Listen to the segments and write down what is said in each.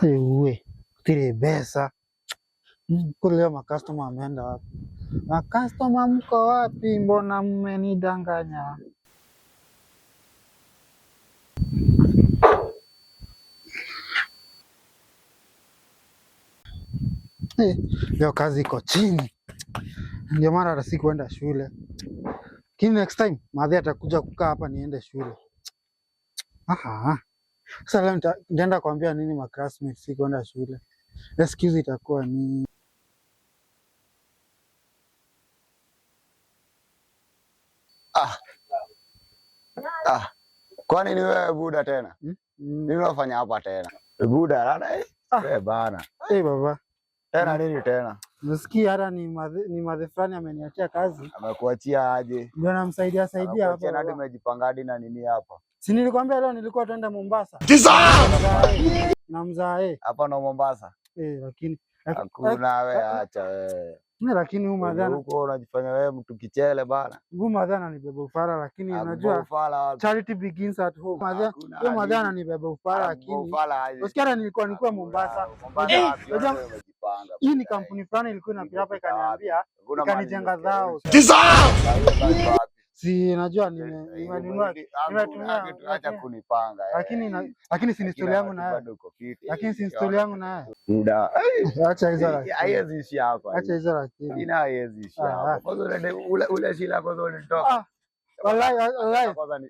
Uwe tire pesa kule. Leo makastoma ameenda wapi? Makastoma mko wapi? Mbona mmenidanganya? Leo kazi iko chini, ndio maana hata sikuenda shule. Lakini next time madhe atakuja kukaa hapa niende shule. Sasa leo nitaenda kuambia nini maclassmates sikuenda shule? Excuse itakuwa ni Kwani ni wewe buda tena? Nini unafanya hapa tena? Buda rada bana. Baba. Tena nini tena? Nasikia hata ni madhe fulani ameniachia kazi. Amekuachia aje? Ndio namsaidia hapa. Hadi umejipanga hadi na nini hapa? Si nilikwambia leo nilikuwa tuenda Mombasa. Na mzae. Hapa na Mombasa. Lakini hakuna wewe, acha wewe. Lakini huyu madhana huko unajifanya wewe mtu kichele bana. Huyu madhana ni beba ufara, lakini unajua charity begins at home. Huyu madhana ni beba ufara, lakini usikia nilikuwa Mombasa. Unajua hii ni kampuni fulani ilikuwa inapita hapa ikaniambia ikanijenga zao. Si najua nimenunua acha kunipanga. Lakini si story yangu na wewe. Lakini si story yangu na wewe. Muda. Acha hizo lakini. Haiwezi ishi hapa. Acha hizo lakini. Ina haiwezi ishi hapa. Kwanza ule shila kwanza ulitoka. Wallahi.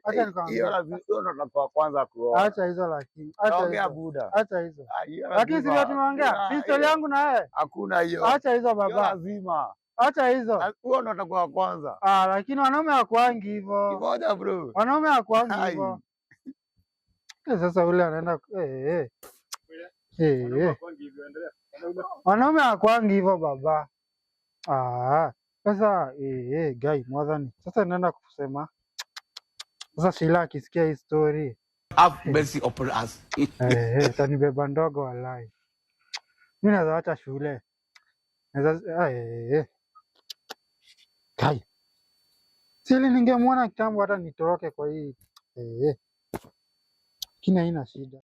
Acha nikwambie. Hiyo lazima ndo kwanza kuoa. Acha hizo lakini. Ongea buda. Acha hizo. Lakini si watu tumeongea. Si story yangu na wewe. Hakuna hiyo. Acha hizo baba. Lazima. Acha hizo. Huo ndo atakuwa kwanza. Lakini wanaume hawakuangi hivyo. Ngoja bro. Wanaume hawakuangi hivyo. Sasa ule anaenda wanaume hawakuangi hivyo baba. Sasa guy mwadhani. Sasa naenda kusema. Sasa Sheila akisikia hii story. Have mercy upon us. Tanibeba ndogo walai. Mimi naweza acha shule. Kai. Sili ningemwona kitambo hata nitoroke kwa hii. Kina haina shida.